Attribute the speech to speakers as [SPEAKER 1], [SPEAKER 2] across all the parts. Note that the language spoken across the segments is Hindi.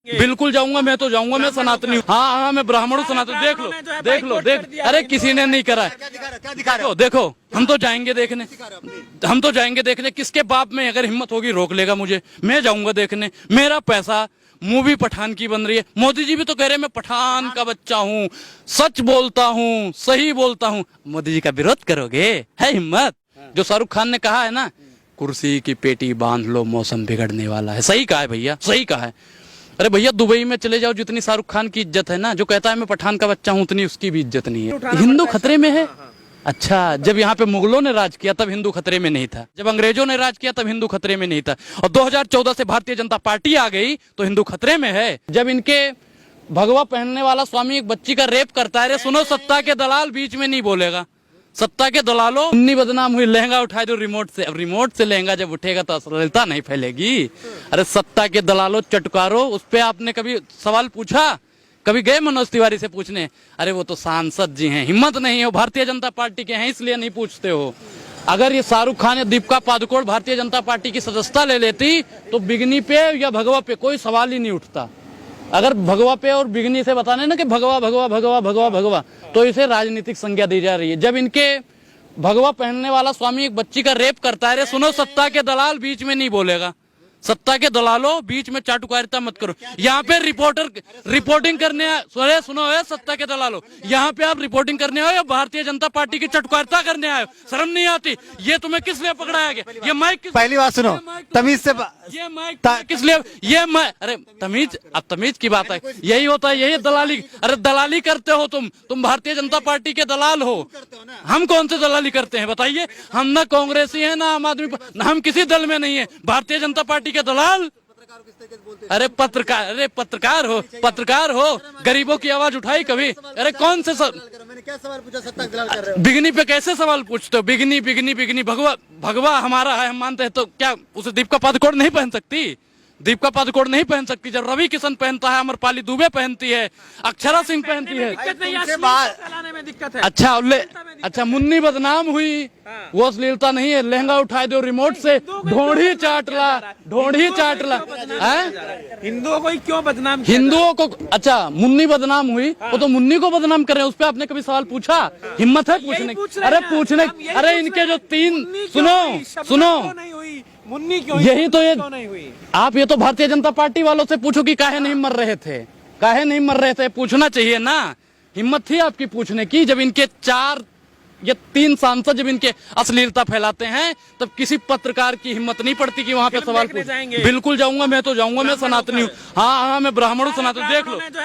[SPEAKER 1] बिल्कुल जाऊंगा, मैं तो जाऊंगा, मैं सनातनी हूँ। हाँ हाँ, मैं ब्राह्मण हूँ, सनातन। देख लो देख लो देख, अरे किसी ने नहीं करा है।
[SPEAKER 2] क्या दिखा रहे हो?
[SPEAKER 1] देखो हम तो जाएंगे देखने, हम तो जाएंगे देखने। किसके बाप में अगर हिम्मत होगी रोक लेगा मुझे, मैं जाऊंगा देखने। मेरा पैसा, मूवी पठान की बन रही है। मोदी जी भी तो कह रहे हैं मैं पठान का बच्चा हूँ, सच बोलता हूँ, सही बोलता हूँ। मोदी जी का विरोध करोगे? है हिम्मत? जो शाहरुख खान ने कहा है ना, कुर्सी की पेटी बांध लो, मौसम बिगड़ने वाला है। सही कहा है भैया, सही कहा है। अरे भैया दुबई में चले जाओ, जितनी शाहरुख खान की इज्जत है ना, जो कहता है मैं पठान का बच्चा हूँ, उतनी उसकी भी इज्जत नहीं है। हिंदू खतरे में है। अच्छा, जब यहाँ पे मुगलों ने राज किया तब हिंदू खतरे में नहीं था, जब अंग्रेजों ने राज किया तब हिंदू खतरे में नहीं था, और 2014 से भारतीय जनता पार्टी आ गई तो हिंदू खतरे में है। जब इनके भगवा पहनने वाला स्वामी एक बच्ची का रेप करता है, अरे सुनो, सत्ता के दलाल बीच में नहीं बोलेगा। सत्ता के दलालों, उन्नी बदनाम हुई। लहंगा उठाए दो रिमोट से, अब रिमोट से लहंगा जब उठेगा तो अश्लीलता नहीं फैलेगी। अरे सत्ता के दलालों, चटकारों, उस पे आपने कभी सवाल पूछा? कभी गए मनोज तिवारी से पूछने? अरे वो तो सांसद जी हैं, हिम्मत नहीं हो, भारतीय जनता पार्टी के हैं इसलिए नहीं पूछते हो। अगर ये शाहरुख खान या दीपिका पादुकोण भारतीय जनता पार्टी की सदस्यता ले लेती तो बिगनी पे या भगवा पे कोई सवाल ही नहीं उठता। अगर भगवा पे और बिगनी से बताने ना कि भगवा भगवा भगवा भगवा भगवा, तो इसे राजनीतिक संज्ञा दी जा रही है। जब इनके भगवा पहनने वाला स्वामी एक बच्ची का रेप करता है, अरे सुनो, सत्ता के दलाल बीच में नहीं बोलेगा। सत्ता के दलालों, बीच में चाटुकारिता मत करो। यहाँ पे रिपोर्टर रिपोर्टिंग करने आए, सुनो है सत्ता के दलालों, यहाँ पे आप रिपोर्टिंग करने आए या भारतीय जनता पार्टी की चटुकारिता करने आए? शर्म नहीं आती? ये तुम्हें किस लिए पकड़ाया गया? ये माइक
[SPEAKER 2] पहली बात सुनो, तमीज से
[SPEAKER 1] ये माइक किस लिए? ये मैं, अरे तमीज, अब तमीज की बात है, यही होता है, यही दलाली। अरे दलाली करते हो तुम भारतीय जनता पार्टी के दलाल हो। हम कौन से दलाली करते हैं बताइए? हम ना कांग्रेसी हैं, ना आम आदमी, हम किसी दल में नहीं है। भारतीय जनता पार्टी के दलाल। अरे पत्रकार हो, गरीबों की आवाज उठाई कभी? अरे कौन से
[SPEAKER 2] मैंने क्या सवाल पूछा? सत्ता के दलाल कर रहे हो।
[SPEAKER 1] बिगनी पे कैसे सवाल पूछते हो? बिगनी बिगनी बिगनी, भगवा भगवा हमारा है, हम मानते हैं, तो क्या उसे दीपिका पादुकोण नहीं पहन सकती? दीपिका पादुकोण नहीं पहन सकती? जब रवि किशन पहनता है, अमरपाली दुबे पहनती है, अक्षरा सिंह पहनती है।
[SPEAKER 3] दिक्कत है।
[SPEAKER 1] अच्छा मुन्नी बदनाम हुई, वो अश्लीलता नहीं है। लहंगा उठाए दो रिमोट से, ढोंढी चाटला है।
[SPEAKER 3] हिंदुओं को क्यों बदनाम?
[SPEAKER 1] हिंदुओं को? अच्छा मुन्नी बदनाम हुई, वो तो मुन्नी को बदनाम कर रहे हैं, उस पर आपने कभी सवाल पूछा? हिम्मत है पूछने? अरे पूछने, अरे इनके जो तीन, सुनो
[SPEAKER 3] मुन्नी क्यों?
[SPEAKER 1] यही तो ये
[SPEAKER 3] नहीं हुई?
[SPEAKER 1] आप ये तो भारतीय जनता पार्टी वालों से पूछो कि काहे नहीं मर रहे थे, काहे नहीं मर रहे थे, पूछना चाहिए ना। हिम्मत थी आपकी पूछने की? जब इनके 4 या 3 सांसद जब इनके अश्लीलता फैलाते हैं, तब किसी पत्रकार की हिम्मत नहीं पड़ती कि वहां पे सवाल पूछे। बिल्कुल जाऊंगा, मैं तो जाऊंगा, मैं सनातनी हूँ। हाँ हाँ, मैं ब्राह्मण हूँ, सनातन।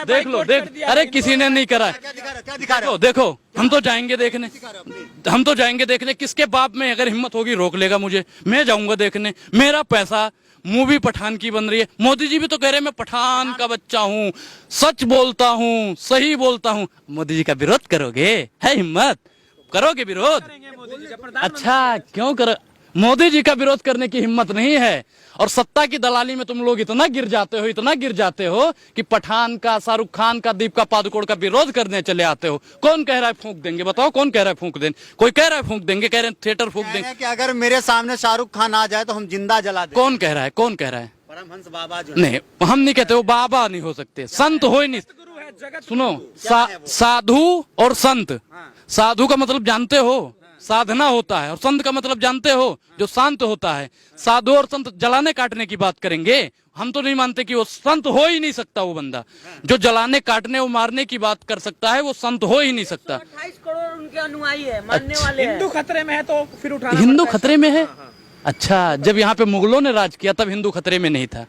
[SPEAKER 1] देख लो देख, अरे किसी ने नहीं करा है।
[SPEAKER 2] क्या दिखा रहे हो?
[SPEAKER 1] देखो हम तो जाएंगे देखने, हम तो जाएंगे देखने। किसके बाप में अगर हिम्मत होगी रोक लेगा मुझे, मैं जाऊंगा देखने। मेरा पैसा, मूवी पठान की बन रही है। मोदी जी भी तो कह रहे हैं मैं पठान का बच्चा हूँ, सच बोलता हूँ, सही बोलता हूँ। मोदी जी का विरोध करोगे? है हिम्मत? करोगे विरोध? अच्छा क्यों करो? मोदी जी का विरोध करने की हिम्मत नहीं है। और सत्ता की दलाली में तुम लोग इतना गिर जाते हो कि पठान का, शाहरुख खान का, दीपिका पादुकोण का विरोध करने चले आते हो। कौन कह रहा है फूंक देंगे? बताओ कौन कह रहा है फूंक देंगे? कोई कह रहा है फूंक देंगे, कह रहे हैं थिएटर फूंक देंगे।
[SPEAKER 2] कि अगर मेरे सामने शाहरुख खान आ जाए तो हम जिंदा जला दें।
[SPEAKER 1] कौन कह रहा है? कौन कह रहा है?
[SPEAKER 2] परमहंस बाबा जो
[SPEAKER 1] नहीं, हम नहीं कहते, वो बाबा नहीं हो सकते, संत हो ही नहीं। सुनो, साधु और संत, साधु का मतलब जानते हो? साधना होता है। और संत का मतलब जानते हो? जो शांत होता है। साधु और संत जलाने काटने की बात करेंगे? हम तो नहीं मानते कि वो संत हो ही नहीं सकता। वो बंदा जो जलाने काटने और मारने की बात कर सकता है, वो संत हो ही नहीं सकता।
[SPEAKER 4] 28 करोड़ उनके अनुयायी है, मानने वाले हैं।
[SPEAKER 3] हिंदू खतरे में है तो फिर उठाना
[SPEAKER 1] हिंदू खतरे में है? अच्छा, जब यहाँ पे मुगलों ने राज किया तब हिंदू खतरे में नहीं था,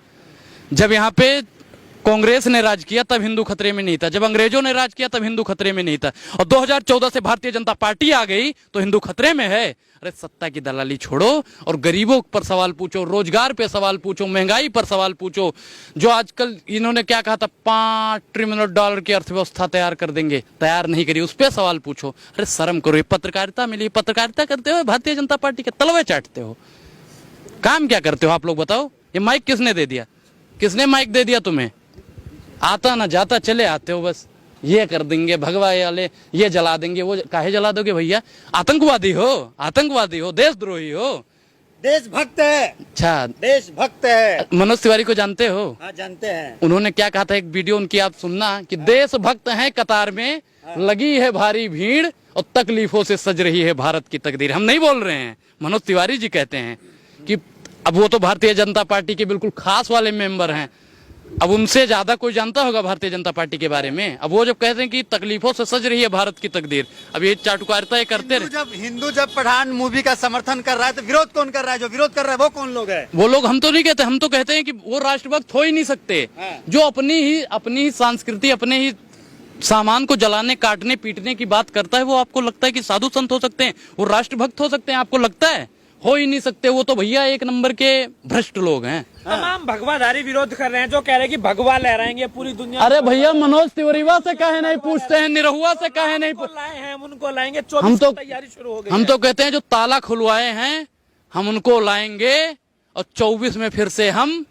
[SPEAKER 1] जब यहाँ पे कांग्रेस ने राज किया तब हिंदू खतरे में नहीं था, जब अंग्रेजों ने राज किया तब हिंदू खतरे में नहीं था, और 2014 से भारतीय जनता पार्टी आ गई तो हिंदू खतरे में है। अरे सत्ता की दलाली छोड़ो और गरीबों पर सवाल पूछो, रोजगार पे सवाल पूछो, महंगाई पर सवाल पूछो। जो आजकल इन्होंने क्या कहा था, $5 ट्रिलियन की अर्थव्यवस्था तैयार कर देंगे, तैयार नहीं करी, उस पर सवाल पूछो। अरे शर्म करो, ये पत्रकारिता मिली, पत्रकारिता करते हो, भारतीय जनता पार्टी के तलवे चाटते हो। काम क्या करते हो आप लोग बताओ? ये माइक किसने दे दिया? किसने माइक दे दिया तुम्हें? आता ना जाता चले आते हो, बस ये कर देंगे, भगवा वाले ये जला देंगे। वो काहे जला दोगे भैया? आतंकवादी हो, देशद्रोही हो।
[SPEAKER 2] देशभक्त है,
[SPEAKER 1] अच्छा,
[SPEAKER 2] देशभक्त है।
[SPEAKER 1] मनोज तिवारी को जानते हो?
[SPEAKER 2] हाँ जानते हैं।
[SPEAKER 1] उन्होंने क्या कहा था, एक वीडियो उनकी आप सुनना, कि देशभक्त हैं कतार में, लगी है भारी भीड़ और तकलीफों से सज रही है भारत की तकदीर। हम नहीं बोल रहे हैं, मनोज तिवारी जी कहते हैं कि अब वो तो भारतीय जनता पार्टी के बिल्कुल खास वाले मेंबर हैं, अब उनसे ज्यादा कोई जानता होगा भारतीय जनता पार्टी के बारे में। अब वो जब कहते हैं कि तकलीफों से सज रही है भारत की तकदीर, अब ये चाटुकारिता ये करते रहे।
[SPEAKER 2] हिंदू जब पठान मूवी का समर्थन कर रहा है तो विरोध कौन कर रहा है? जो विरोध कर रहा है वो कौन लोग है?
[SPEAKER 1] वो लोग, हम तो नहीं कहते, हम तो कहते हैं कि वो राष्ट्रभक्त हो ही नहीं सकते। जो अपनी ही संस्कृति, अपने ही सामान को जलाने, काटने, पीटने की बात करता है, वो आपको लगता है कि साधु संत हो सकते हैं, वो राष्ट्रभक्त हो सकते हैं? आपको लगता है? हो ही नहीं सकते। वो तो भैया एक नंबर के भ्रष्ट लोग हैं।
[SPEAKER 3] तमाम भगवाधारी विरोध कर रहे हैं, जो कह रहे हैं कि भगवा लहराएंगे पूरी दुनिया।
[SPEAKER 1] अरे भैया, मनोज तिवारीवा से काहे नहीं पूछते हैं, निरहुआ से काहे नहीं
[SPEAKER 3] लाए हैं, उनको लाएंगे।
[SPEAKER 1] हम तो
[SPEAKER 3] तैयारी शुरू हो गई।
[SPEAKER 1] हम तो कहते हैं जो ताला खुलवाए हैं हम उनको लाएंगे और 24 में फिर से हम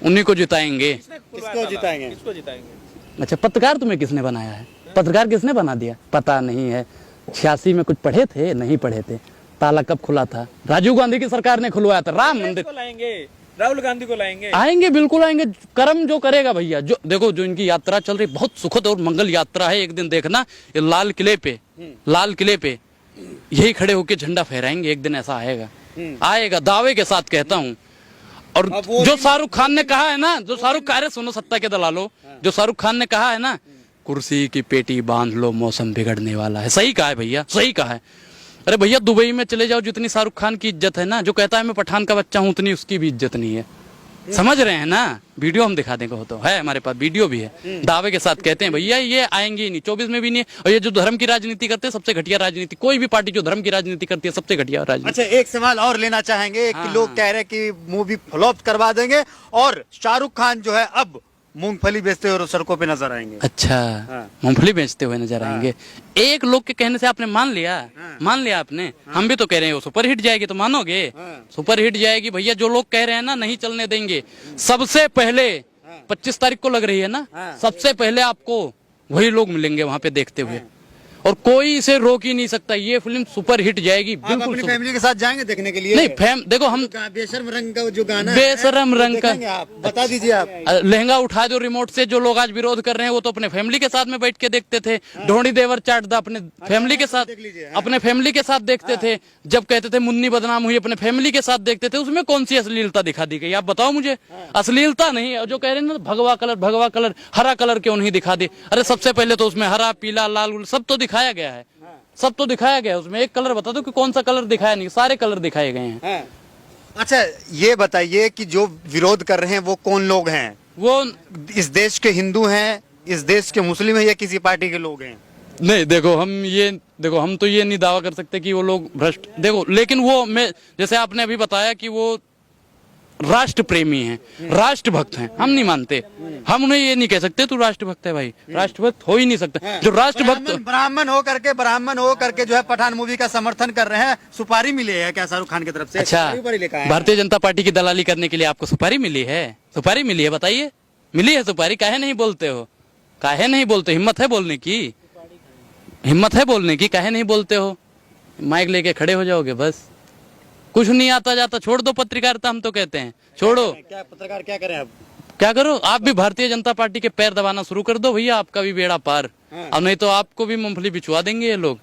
[SPEAKER 1] उन्हीं को जिताएंगे।
[SPEAKER 2] किसको जिताएंगे?
[SPEAKER 3] किसको जिताएंगे?
[SPEAKER 1] अच्छा, पत्रकार तुम्हें किसने बनाया है? पत्रकार किसने बना दिया? पता नहीं है। 86 में कुछ पढ़े थे? नहीं पढ़े थे। ताला कब खुला था? राजीव गांधी की सरकार ने खुलवाया था। राम मंदिर
[SPEAKER 3] को लाएंगे, राहुल गांधी को लाएंगे।
[SPEAKER 1] आएंगे, बिल्कुल आएंगे। कर्म जो करेगा भैया, जो देखो, जो इनकी यात्रा चल रही, बहुत सुखद और मंगल यात्रा है। एक दिन देखना, ये लाल किले पे यही खड़े होके झंडा फहराएंगे। एक दिन ऐसा आएगा, आएगा, दावे के साथ कहता हूँ। और जो शाहरुख खान ने कहा है ना, जो शाहरुख खान, सुनो सत्ता के दलालो, जो शाहरुख खान ने कहा है ना, कुर्सी की पेटी बांध लो, मौसम बिगड़ने वाला है, सही कहा है भैया, सही कहा है। अरे भैया, दुबई में चले जाओ, जितनी शाहरुख खान की इज्जत है ना, जो कहता है मैं पठान का बच्चा हूं, उतनी उसकी भी इज्जत नहीं है। समझ रहे हैं ना? वीडियो हम दिखा देंगे, हो तो है हमारे पास, वीडियो भी है। दावे के साथ कहते हैं भैया ये आएंगे ही नहीं, 24 में भी नहीं है। और ये जो धर्म की राजनीति करते हैं, सबसे घटिया राजनीति। कोई भी पार्टी जो धर्म की राजनीति करती है, सबसे घटिया राजनीति।
[SPEAKER 2] अच्छा, एक सवाल और लेना चाहेंगे कि लोग कह रहे हैं कि मूवी फ्लॉप करवा देंगे और शाहरुख खान जो है अब मूंगफली बेचते हुए सड़कों पे नजर आएंगे।
[SPEAKER 1] अच्छा, मूंगफली बेचते हुए नजर आएंगे। एक लोग के कहने से आपने मान लिया? मान लिया आपने? हम भी तो कह रहे हैं वो सुपर हिट जाएगी, तो मानोगे? सुपर हिट जाएगी भैया। जो लोग कह रहे हैं ना नहीं चलने देंगे, सबसे पहले 25 तारीख को लग रही है ना, सबसे पहले आपको वही लोग मिलेंगे वहां पे देखते हुए, और कोई इसे रोक ही नहीं सकता। ये फिल्म सुपर हिट जाएगी।
[SPEAKER 2] आप अपनी फैमिली के साथ जाएंगे देखने के लिए?
[SPEAKER 1] नहीं, देखो, हम
[SPEAKER 2] बेशरम रंग का जो गाना
[SPEAKER 1] बेशरम रंग का,
[SPEAKER 2] आप बता दीजिए। आप
[SPEAKER 1] लहंगा उठा दो रिमोट से, जो लोग आज विरोध कर रहे हैं वो तो अपने फैमिली के साथ में बैठ के देखते थे। ढोंडी देवर चाट दा अपने फैमिली के साथ, अपने फैमिली के साथ देखते थे। जब कहते थे मुन्नी बदनाम हुई, अपने फैमिली के साथ देखते थे। उसमें कौन सी अश्लीलता दिखा दी गई? आप बताओ मुझे। अश्लीलता नहीं। और जो कह रहे हैं ना भगवा कलर, हरा कलर क्यों नहीं दिखा दी? अरे सबसे पहले तो उसमें हरा, पीला, लाल सब तो दिखाया गया है, सब तो दिखाया गया है। उसमें एक कलर बता दो कि कौन सा कलर दिखाया नहीं? सारे कलर दिखाए गए हैं।
[SPEAKER 2] अच्छा, ये बताइए कि जो विरोध कर रहे हैं वो कौन लोग हैं?
[SPEAKER 1] वो
[SPEAKER 2] इस देश के हिंदू हैं, इस देश के मुस्लिम हैं, या किसी पार्टी के लोग हैं?
[SPEAKER 1] नहीं, देखो, हम तो ये नहीं दावा कर सकते कि वो लोग भ्रष्ट, देखो, लेकिन वो, मैं जैसे आपने अभी बताया कि वो राष्ट्र प्रेमी हैं, राष्ट्रभक्त हैं, हम नहीं मानते। हम उन्हें ये नहीं कह सकते तू राष्ट्रभक्त है भाई, राष्ट्रभक्त हो ही नहीं सकता। जो राष्ट्रभक्त
[SPEAKER 2] ब्राह्मण हो करके जो है पठान मूवी का समर्थन कर रहे हैं, सुपारी मिली है क्या शाहरुख खान की तरफ से?
[SPEAKER 1] अच्छा, भारतीय जनता पार्टी की दलाली करने के लिए आपको सुपारी मिली है? सुपारी मिली है, बताइए। मिली है सुपारी? काहे नहीं बोलते हो? काहे नहीं बोलते? हिम्मत है बोलने की? हिम्मत है बोलने की? काहे नहीं बोलते हो? माइक लेके खड़े हो जाओगे बस। कुछ नहीं आता जाता, छोड़ दो पत्रकारिता, हम तो कहते हैं छोड़ो।
[SPEAKER 2] क्या पत्रकार क्या करें अब?
[SPEAKER 1] क्या करो? आप भी भारतीय जनता पार्टी के पैर दबाना शुरू कर दो भैया, आपका भी बेड़ा पार। अब नहीं तो आपको भी मूंगफली बिचवा देंगे ये लोग।